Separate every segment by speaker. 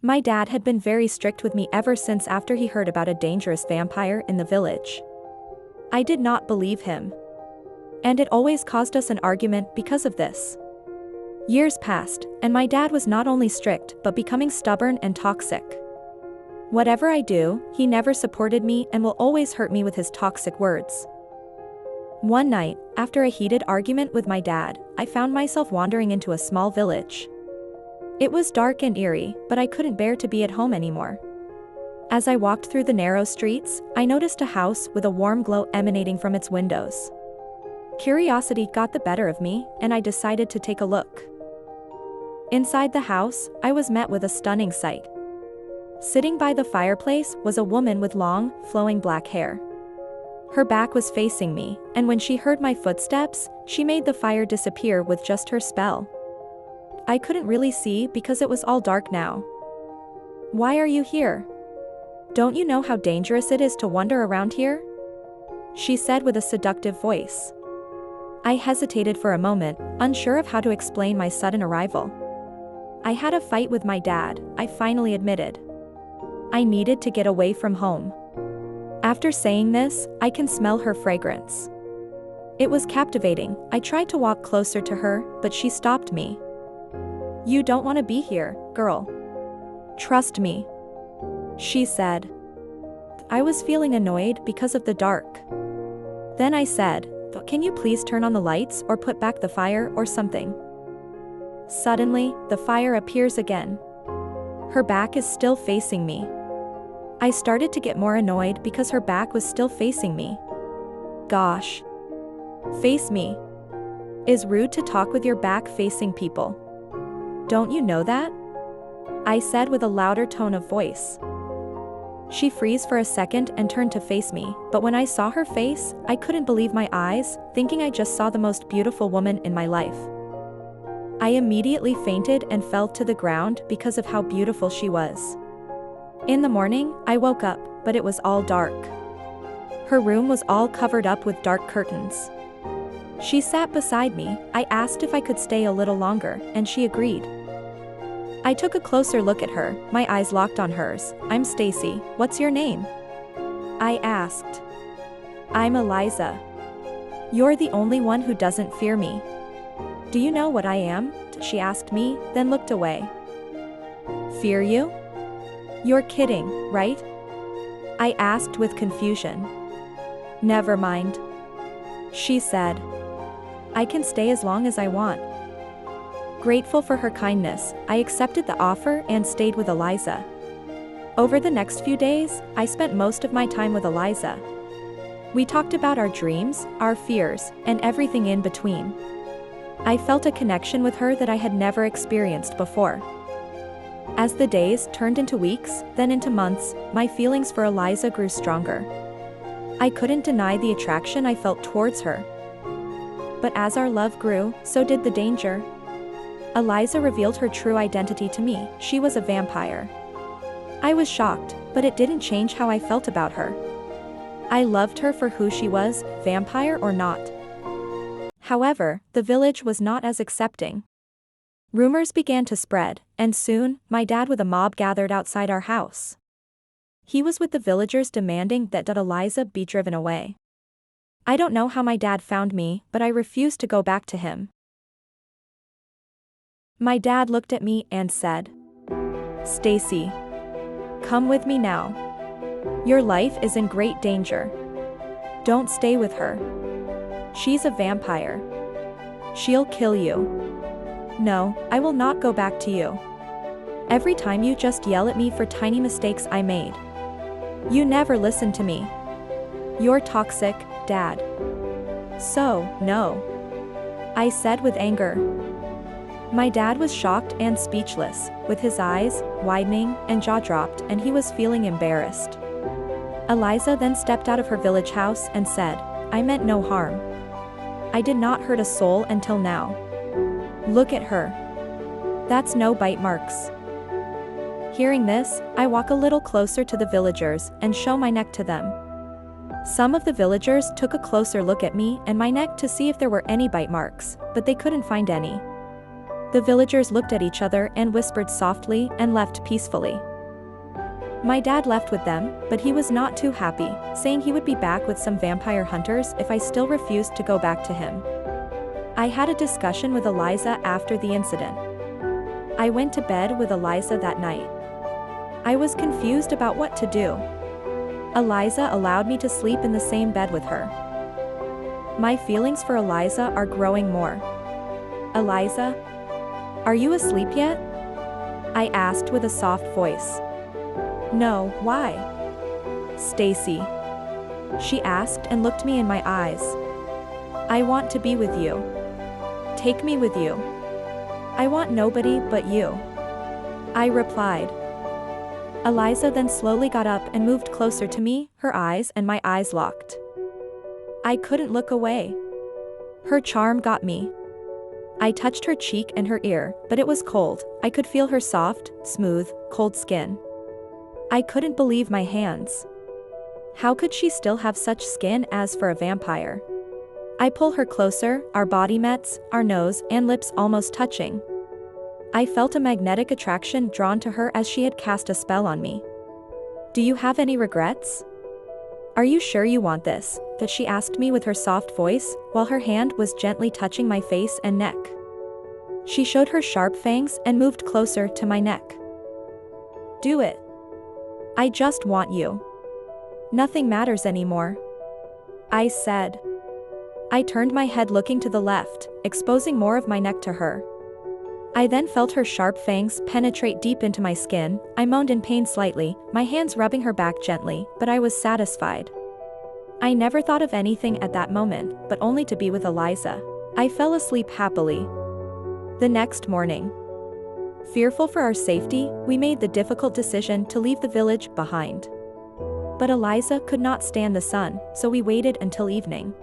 Speaker 1: My dad had been very strict with me ever since after he heard about a dangerous vampire in the village. I did not believe him. And it always caused us an argument because of this. Years passed, and my dad was not only strict but becoming stubborn and toxic. Whatever I do, he never supported me and will always hurt me with his toxic words. One night, after a heated argument with my dad, I found myself wandering into a small village. It was dark and eerie, but I couldn't bear to be at home anymore. As I walked through the narrow streets, I noticed a house with a warm glow emanating from its windows. Curiosity got the better of me, and I decided to take a look. Inside the house, I was met with a stunning sight. Sitting by the fireplace was a woman with long, flowing black hair. Her back was facing me, and when she heard my footsteps, she made the fire disappear with just her spell. I couldn't really see because it was all dark now. "Why are you here? Don't you know how dangerous it is to wander around here?" she said with a seductive voice. I hesitated for a moment, unsure of how to explain my sudden arrival. "I had a fight with my dad," I finally admitted. "I needed to get away from home." After saying this, I can smell her fragrance. It was captivating. I tried to walk closer to her, but she stopped me. "You don't want to be here, girl. Trust me," she said. I was feeling annoyed because of the dark. Then I said, "Can you please turn on the lights or put back the fire or something?" Suddenly, the fire appears again. Her back is still facing me. I started to get more annoyed because her back was still facing me. Gosh. Face me. Is rude to talk with your back facing people. Don't you know that? I said with a louder tone of voice. She froze for a second and turned to face me, but when I saw her face, I couldn't believe my eyes, thinking I just saw the most beautiful woman in my life. I immediately fainted and fell to the ground because of how beautiful she was. In the morning, I woke up, but it was all dark. Her room was all covered up with dark curtains. She sat beside me. I asked if I could stay a little longer, and she agreed. I took a closer look at her, my eyes locked on hers. "I'm Stacy, what's your name?" I asked. "I'm Eliza. You're the only one who doesn't fear me." "Do you know what I am?" she asked me, then looked away. "Fear you? You're kidding, right?" I asked with confusion. "Never mind," she said. "I can stay as long as I want." Grateful for her kindness, I accepted the offer and stayed with Eliza. Over the next few days, I spent most of my time with Eliza. We talked about our dreams, our fears, and everything in between. I felt a connection with her that I had never experienced before. As the days turned into weeks, then into months, my feelings for Eliza grew stronger. I couldn't deny the attraction I felt towards her. But as our love grew, so did the danger. Eliza revealed her true identity to me. She was a vampire. I was shocked, but it didn't change how I felt about her. I loved her for who she was, vampire or not. However, the village was not as accepting. Rumors began to spread, and soon, my dad with a mob gathered outside our house. He was with the villagers demanding that Eliza be driven away. I don't know how my dad found me, but I refused to go back to him. My dad looked at me and said, "Stacy, come with me now. Your life is in great danger. Don't stay with her. She's a vampire. She'll kill you." "No, I will not go back to you. Every time you just yell at me for tiny mistakes I made. You never listen to me. You're toxic, Dad." "So, no," I said with anger. My dad was shocked and speechless, with his eyes widening and jaw dropped, and he was feeling embarrassed. Eliza then stepped out of her village house and said, "I meant no harm. I did not hurt a soul until now. Look at her. That's no bite marks." Hearing this, I walk a little closer to the villagers and show my neck to them. Some of the villagers took a closer look at me and my neck to see if there were any bite marks, but they couldn't find any. The villagers looked at each other and whispered softly and left peacefully. My dad left with them, but he was not too happy, saying he would be back with some vampire hunters if I still refused to go back to him. I had a discussion with Eliza after the incident. I went to bed with Eliza that night. I was confused about what to do. Eliza allowed me to sleep in the same bed with her. My feelings for Eliza are growing more. Eliza, are you asleep yet? I asked with a soft voice. No, why? Stacy. She asked and looked me in my eyes. I want to be with you. Take me with you. I want nobody but you. I replied. Eliza then slowly got up and moved closer to me, her eyes and my eyes locked. I couldn't look away. Her charm got me. I touched her cheek and her ear, but it was cold. I could feel her soft, smooth, cold skin. I couldn't believe my hands. How could she still have such skin as for a vampire? I pull her closer, our body met, our nose and lips almost touching. I felt a magnetic attraction drawn to her as she had cast a spell on me. Do you have any regrets? Are you sure you want this? That she asked me with her soft voice, while her hand was gently touching my face and neck. She showed her sharp fangs and moved closer to my neck. Do it. I just want you. Nothing matters anymore. I said. I turned my head looking to the left, exposing more of my neck to her. I then felt her sharp fangs penetrate deep into my skin. I moaned in pain slightly, my hands rubbing her back gently, but I was satisfied. I never thought of anything at that moment, but only to be with Eliza. I fell asleep happily. The next morning, fearful for our safety, we made the difficult decision to leave the village behind. But Eliza could not stand the sun, so we waited until evening.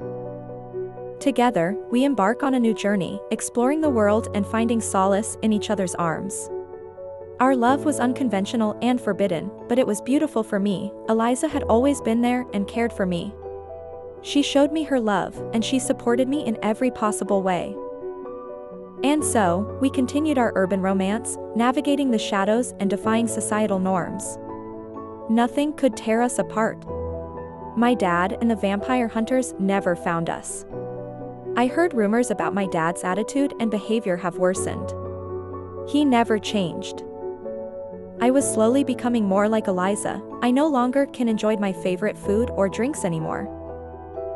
Speaker 1: Together, we embark on a new journey, exploring the world and finding solace in each other's arms. Our love was unconventional and forbidden, but it was beautiful for me. Eliza had always been there and cared for me. She showed me her love, and she supported me in every possible way. And so, we continued our urban romance, navigating the shadows and defying societal norms. Nothing could tear us apart. My dad and the vampire hunters never found us. I heard rumors about my dad's attitude and behavior have worsened. He never changed. I was slowly becoming more like Eliza. I no longer can enjoy my favorite food or drinks anymore.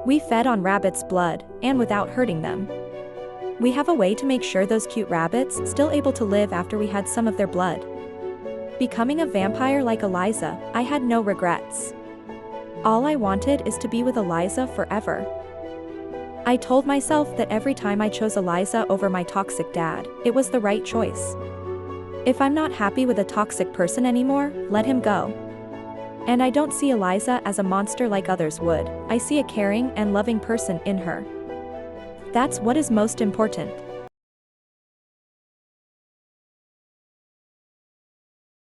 Speaker 1: We fed on rabbits' blood, and without hurting them. We have a way to make sure those cute rabbits still able to live after we had some of their blood. Becoming a vampire like Eliza, I had no regrets. All I wanted is to be with Eliza forever. I told myself that every time I chose Eliza over my toxic dad, it was the right choice. If I'm not happy with a toxic person anymore, let him go. And I don't see Eliza as a monster like others would. I see a caring and loving person in her. That's what is most important.